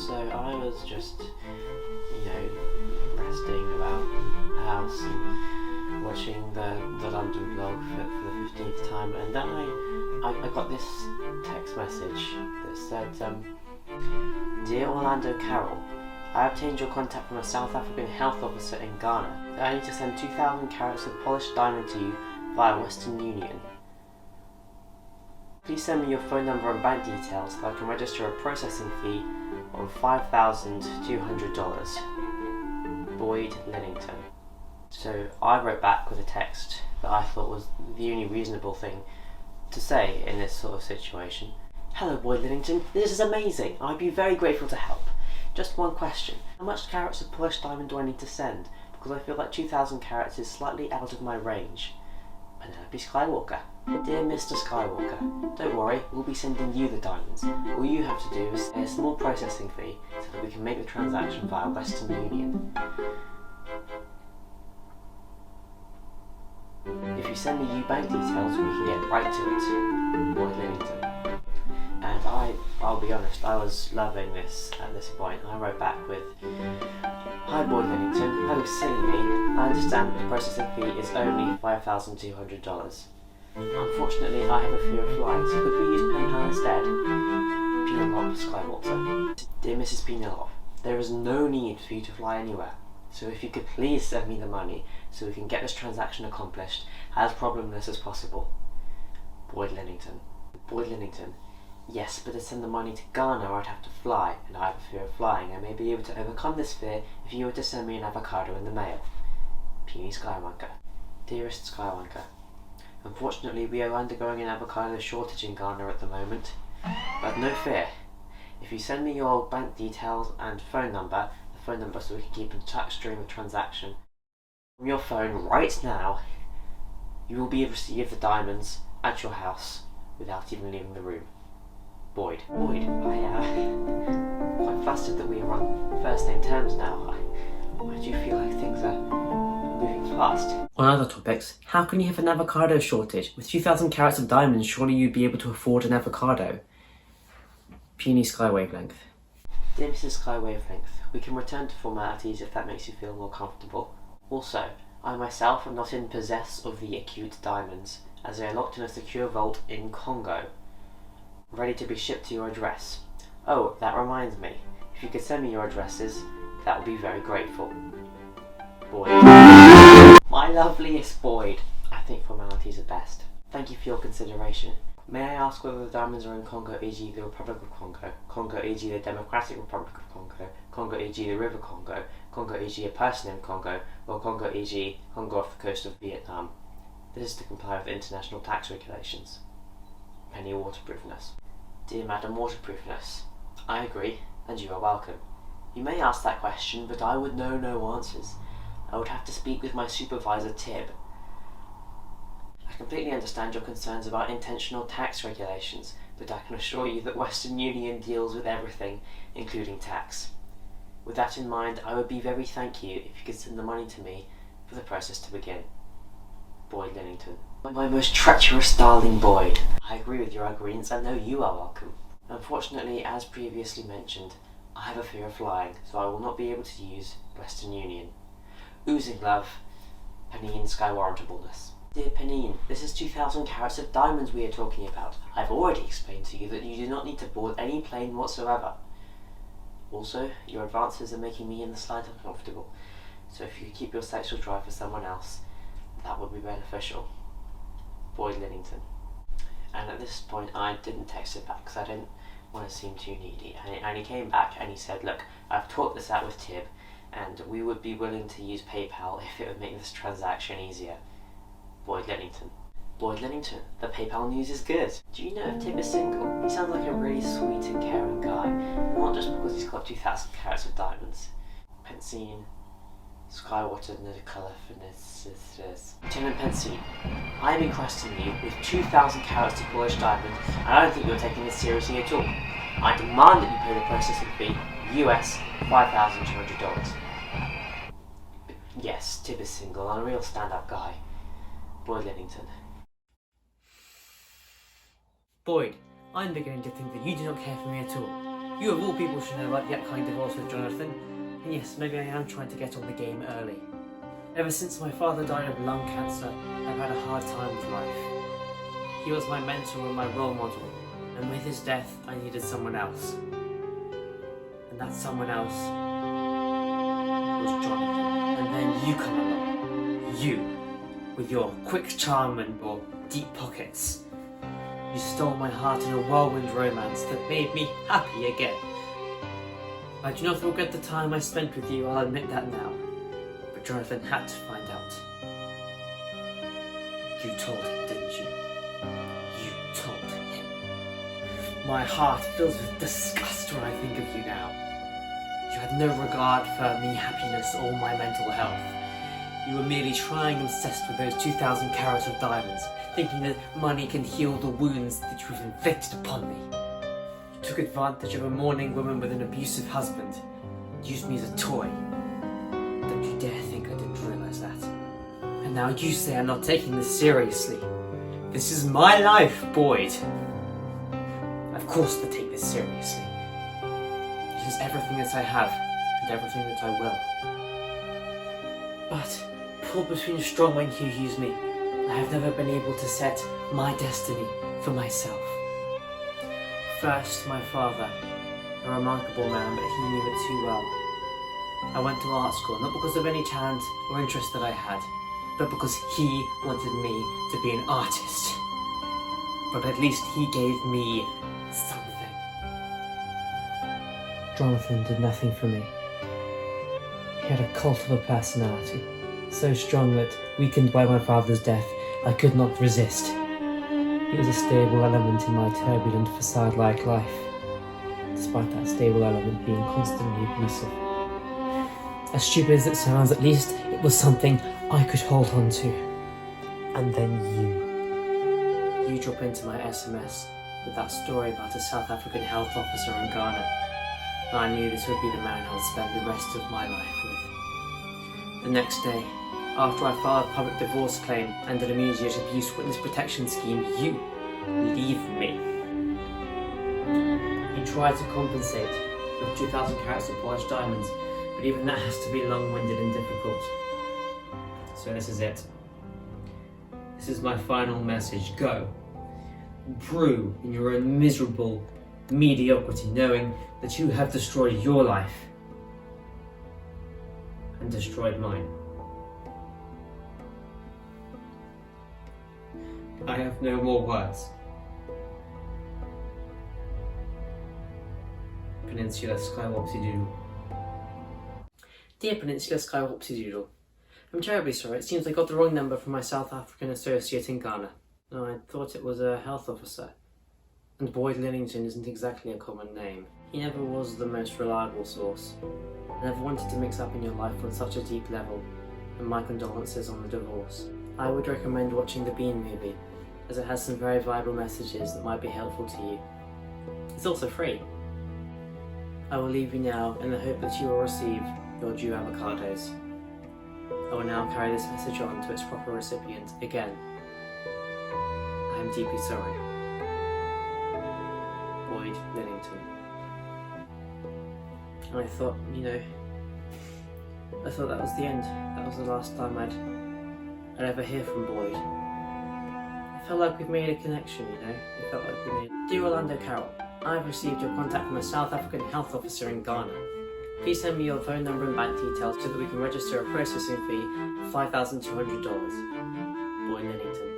So I was just, resting about the house and watching the London vlog for the 15th time, and then I got this text message that said, Dear Orlando Carroll, I obtained your contact from a South African health officer in Ghana. I need to send 2,000 carats of polished diamond to you via Western Union. Please send me your phone number and bank details so I can register a processing fee of $5,200. Boyd Lennington. So I wrote back with a text that I thought was the only reasonable thing to say in this sort of situation. Hello Boyd Lennington, this is amazing. I'd be very grateful to help. Just one question. How much carats of polished diamond do I need to send? Because I feel like 2,000 carats is slightly out of my range. Penelope Skywalker. Dear Mr Skywalker, don't worry, we'll be sending you the diamonds. All you have to do is pay a small processing fee so that we can make the transaction via Western Union. If you send me your bank details, we can get right to it. Boyd Lennington. And I'll be honest, I was loving this at this point. I wrote back with, Hi Boyd Lennington, oh silly me, I understand that the processing fee is only $5,200. Unfortunately, I have a fear of flying, so could we use pen pal instead? Penelope Skywalker. Dear Mrs. Penelope, there is no need for you to fly anywhere, so if you could please send me the money so we can get this transaction accomplished as problemless as possible. Boyd Lennington. Boyd Lennington. Yes, but to send the money to Ghana I'd have to fly, and I have a fear of flying. I may be able to overcome this fear if you were to send me an avocado in the mail. Puny Skywalker. Dearest Skywalker, unfortunately we are undergoing an avocado shortage in Ghana at the moment, but no fear. If you send me your bank details and phone number so we can keep in touch during the transaction, from your phone right now, you will be able to receive the diamonds at your house without even leaving the room. Boyd, I'm quite flustered that we are on first name terms now. I do feel like things are moving fast. On other topics, how can you have an avocado shortage? With 2,000 carats of diamonds, surely you'd be able to afford an avocado. Puny Sky Wavelength. Dear Mrs. Sky Wavelength, we can return to formalities if that makes you feel more comfortable. Also, I myself am not in possess of the acute diamonds, as they are locked in a secure vault in Congo, ready to be shipped to your address. Oh, that reminds me. If you could send me your addresses, that would be very grateful. Boyd. My loveliest Boyd. I think formalities are best. Thank you for your consideration. May I ask whether the diamonds are in Congo, e.g. the Republic of Congo, Congo, e.g. the Democratic Republic of Congo, Congo, e.g. the River Congo, Congo, e.g. a person in Congo, or Congo, e.g. Congo off the coast of Vietnam? This is to comply with international tax regulations. Penny Waterproofness. Dear Madam Waterproofness, I agree, and you are welcome. You may ask that question, but I would know no answers. I would have to speak with my supervisor, Tib. I completely understand your concerns about intentional tax regulations, but I can assure you that Western Union deals with everything, including tax. With that in mind, I would be very thank you if you could send the money to me for the process to begin. Boyd Lennington. My most treacherous darling Boyd. I agree with your agreements and know you are welcome. Unfortunately, as previously mentioned, I have a fear of flying, so I will not be able to use Western Union. Oozing love, Penine Skywarrantableness. Dear Penine, this is 2,000 carats of diamonds we are talking about. I've already explained to you that you do not need to board any plane whatsoever. Also, your advances are making me in the slight uncomfortable, so if you could keep your sexual drive for someone else, that would be beneficial. Boyd Lennington. And at this point I didn't text him back because I didn't want to seem too needy, and he came back and he said, look, I've talked this out with Tib and we would be willing to use PayPal if it would make this transaction easier. Boyd Lennington. Boyd Lennington, the PayPal news is good. Do you know if Tib is single? He sounds like a really sweet and caring guy, not just because he's got 2,000 carats of diamonds. Pensine. Skywater Nicola Finis. Lieutenant Pensine, I am encrusting you with 2,000 carats of polished diamond, and I don't think you're taking this seriously at all. I demand that you pay the processing fee, US $5,200. Yes, Tib is single and a real stand-up guy. Boyd Lennington. Boyd, I'm beginning to think that you do not care for me at all. You of all people should know about the upcoming divorce with Jonathan. And yes, maybe I am trying to get on the game early. Ever since my father died of lung cancer, I've had a hard time with life. He was my mentor and my role model, and with his death, I needed someone else. And that someone else was Jonathan. And then you come along. You, with your quick charm and your deep pockets. You stole my heart in a whirlwind romance that made me happy again. I do not regret the time I spent with you, I'll admit that now. But Jonathan had to find out. You told him, didn't you? You told him. My heart fills with disgust when I think of you now. You had no regard for me happiness or my mental health. You were merely trying and obsessed with those 2,000 carats of diamonds, thinking that money can heal the wounds that you've inflicted upon me. You took advantage of a mourning woman with an abusive husband, and used me as a toy. Don't you dare think I didn't realise that. And now you say I'm not taking this seriously. This is my life, Boyd. Of course I take this seriously. It is everything that I have, and everything that I will. But, pulled between strongmen who use me, I have never been able to set my destiny for myself. First, my father, a remarkable man, but he knew it too well. I went to art school, not because of any talent or interest that I had, but because he wanted me to be an artist. But at least he gave me something. Jonathan did nothing for me. He had a cult of a personality, so strong that, weakened by my father's death, I could not resist. He was a stable element in my turbulent facade-like life, despite that stable element being constantly abusive. As stupid as it sounds, at least it was something I could hold on to. And then you. You drop into my SMS with that story about a South African health officer in Ghana. And I knew this would be the man I would spend the rest of my life with. The next day, after I filed a public divorce claim and an immediate abuse witness protection scheme, you leave me. You tried to compensate with 2,000 carats of polished diamonds, but even that has to be long-winded and difficult. So this is it. This is my final message. Go. Brew in your own miserable mediocrity, knowing that you have destroyed your life and destroyed mine. I have no more words. Peninsula Skywopsy-Doodle. Dear Peninsula Skywopsy-Doodle, I'm terribly sorry. It seems I got the wrong number from my South African associate in Ghana. No, I thought it was a health officer. And Boyd Lillington isn't exactly a common name. He never was the most reliable source. I never wanted to mix up in your life on such a deep level, and my condolences on the divorce. I would recommend watching the Bean movie, as it has some very vital messages that might be helpful to you. It's also free. I will leave you now in the hope that you will receive your due avocados. I will now carry this message on to its proper recipient again. I am deeply sorry. Boyd Lillington. And I thought, I thought that was the end. That was the last time I'd ever hear from Boyd. It felt like we've made a connection, It felt like we made... Dear Orlando Carroll, I've received your contact from a South African health officer in Ghana. Please send me your phone number and bank details so that we can register a processing fee of $5,200. Boyd Lillington.